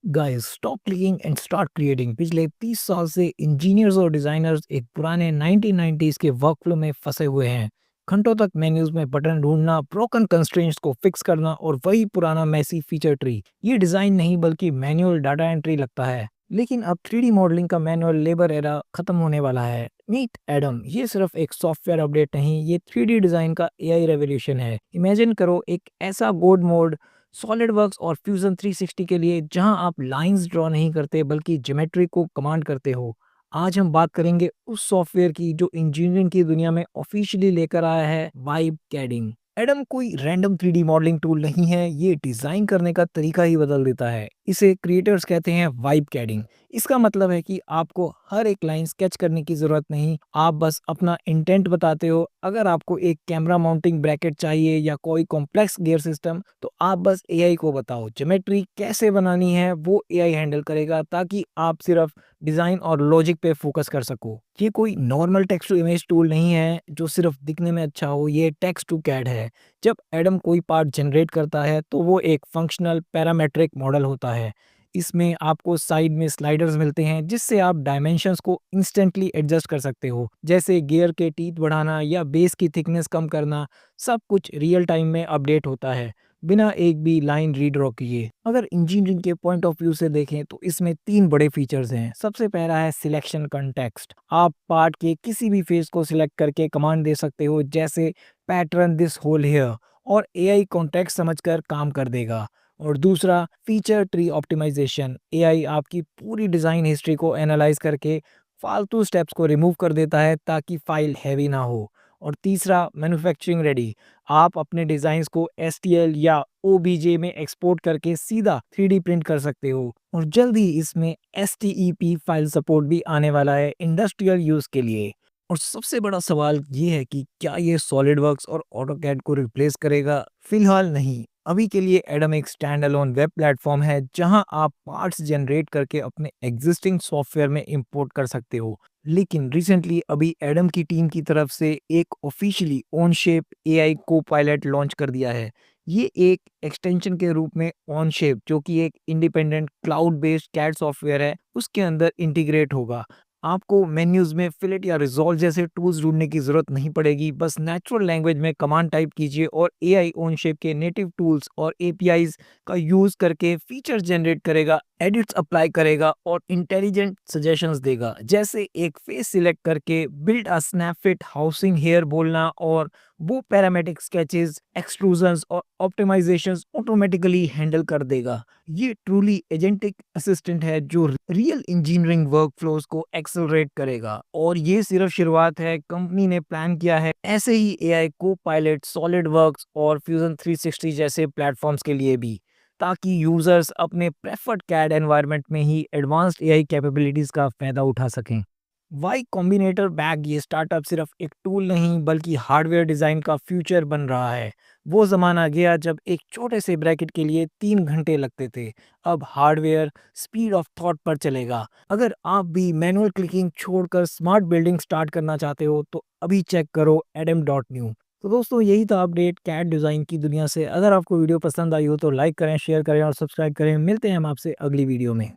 Guys stop clicking and start creating. पिछले 30 साल से इंजीनियर्स और डिजाइनर्स एक पुराने 1990s के वर्कफ्लो में फंसे हुए हैं। घंटों तक मेन्यूज में बटन ढूंढना, ब्रोकन कंस्ट्रेंट्स को फिक्स करना और वही पुराना मैसी फीचर ट्री। ये डिजाइन नहीं बल्कि मैनुअल डाटा एंट्री लगता है। लेकिन अब 3D मॉडलिंग का मैनुअल लेबर एरा खत्म होने वाला है। मीट एडम, ये सिर्फ एक सॉफ्टवेयर अपडेट नहीं, ये 3D डिजाइन का एआई रेवोल्यूशन है। इमेजिन करो एक ऐसा कोड मोड सॉलिडवर्क्स और फ्यूजन 360 के लिए जहां आप लाइंस ड्रॉ नहीं करते बल्कि ज्योमेट्री को कमांड करते हो। आज हम बात करेंगे उस सॉफ्टवेयर की जो इंजीनियरिंग की दुनिया में ऑफिशियली लेकर आया है वाइब कैडिंग। एडम कोई रैंडम 3D मॉडलिंग टूल नहीं है, ये डिजाइन करने का तरीका ही बदल देता है। इसे क्रिएटर्स कहते हैं वाइब कैडिंग। इसका मतलब है कि आपको हर एक लाइन स्केच करने की जरूरत नहीं, आप बस अपना इंटेंट बताते हो। अगर आपको एक कैमरा माउंटिंग ब्रैकेट चाहिए या कोई कॉम्प्लेक्स गियर सिस्टम, तो आप बस एआई को बताओ ज्योमेट्री कैसे बनानी है, वो एआई हैंडल करेगा ताकि आप सिर्फ डिजाइन और लॉजिक पे फोकस कर सको। ये कोई normal text to image tool नहीं है जो सिर्फ दिखने में अच्छा हो, ये टेक्स्ट टू कैड है। जब एडम कोई पार्ट जनरेट करता है तो वो एक फंक्शनल पैरामेट्रिक मॉडल होता है। इसमें आपको साइड में स्लाइडर्स मिलते हैं जिससे आप डायमेंशंस को इंस्टेंटली एडजस्ट कर सकते हो, जैसे गियर के टीथ बढ़ाना या बेस की थिकनेस कम करना। सब कुछ रियल टाइम में अपडेट होता है बिना एक भी लाइन रीड्रॉ किए। अगर इंजीनियरिंग के पॉइंट ऑफ व्यू से देखें तो इसमें तीन बड़े फीचर्स हैं। सबसे पहला है सिलेक्शन कंटेक्स्ट। आप पार्ट के किसी भी फेस को सिलेक्ट करके कमांड दे सकते हो, जैसे पैटर्न दिस होल हेयर, और एआई कॉन्टेक्स्ट समझकर काम कर देगा। और दूसरा फीचर ट्री ऑप्टिमाइजेशन। एआई आपकी पूरी डिजाइन हिस्ट्री को एनालाइज करके फालतू स्टेप्स को रिमूव कर देता है ताकि फाइल हैवी ना हो। और तीसरा मैन्युफैक्चरिंग रेडी। आप अपने डिजाइन्स को एसटीएल या ओबीजे में एक्सपोर्ट करके सीधा 3D प्रिंट कर सकते हो। और जल्द ही इसमें एसटीईपी फाइल सपोर्ट भी आने वाला है इंडस्ट्रियल यूज के लिए। और सबसे बड़ा सवाल ये है कि क्या ये सॉलिडवर्क्स और ऑटोकैड को रिप्लेस करेगा? फिलहाल नहीं। अभी के लिए एडम एक स्टैंड अलोन वेब प्लेटफॉर्म है जहां आप पार्ट्स जनरेट करके अपने एग्जिस्टिंग सॉफ्टवेयर में इंपोर्ट कर सकते हो। लेकिन रिसेंटली अभी एडम की टीम की तरफ से एक ऑफिशियली ओन शेप एआई को पायलट लॉन्च कर दिया है। ये एक एक्सटेंशन के रूप में ऑन शेप, जो कि एक independent cloud based CAD software है, उसके अंदर इंटीग्रेट होगा। आपको मेन्यूज में फिलेट या रिजॉल्व जैसे टूल्स ढूंढने की जरूरत नहीं पड़ेगी। बस नेचुरल लैंग्वेज में कमांड टाइप कीजिए और एआई ओन शेप के नेटिव टूल्स और एपीआईज का यूज करके फीचर्स जनरेट करेगा, एडिट्स अप्लाई करेगा और इंटेलिजेंट सजेशंस देगा, जैसे एक फेस सिलेक्ट करके बिल्ड अ स्नैपफिट हाउसिंग हेयर बोलना, और वो पैरामेट्रिक स्केचेस, एक्सट्रूजन्स और ऑप्टिमाइजेशंस ऑटोमेटिकली हैंडल कर देगा। ये ट्रूली एजेंटिक असिस्टेंट है जो रियल इंजीनियरिंग वर्कफ्लोज को एक्सेलरेट करेगा। और ये सिर्फ शुरुआत है, कंपनी ने प्लान किया है ऐसे ही एआई को पायलट सॉलिड वर्क्स और फ्यूजन 360 जैसे प्लेटफॉर्म्स के लिए भी, ताकि यूजर्स अपने प्रेफर्ड कैड एनवायरनमेंट में ही एडवांस्ड एआई कैपेबिलिटीज का फायदा उठा सकें। वाई कॉम्बिनेटर बैग, ये स्टार्टअप सिर्फ एक टूल नहीं बल्कि हार्डवेयर डिजाइन का फ्यूचर बन रहा है। वो जमाना गया जब एक छोटे से ब्रैकेट के लिए 3 घंटे लगते थे। अब हार्डवेयर स्पीड ऑफ थॉट पर चलेगा। अगर आप भी मैनुअल क्लिकिंग छोड़कर स्मार्ट बिल्डिंग स्टार्ट करना चाहते हो तो अभी चेक करो adam.new। तो दोस्तों, यही था अपडेट कैड डिजाइन की दुनिया से। अगर आपको वीडियो पसंद आई हो तो लाइक करें, शेयर करें और सब्सक्राइब करें। मिलते हैं हम आपसे अगली वीडियो में।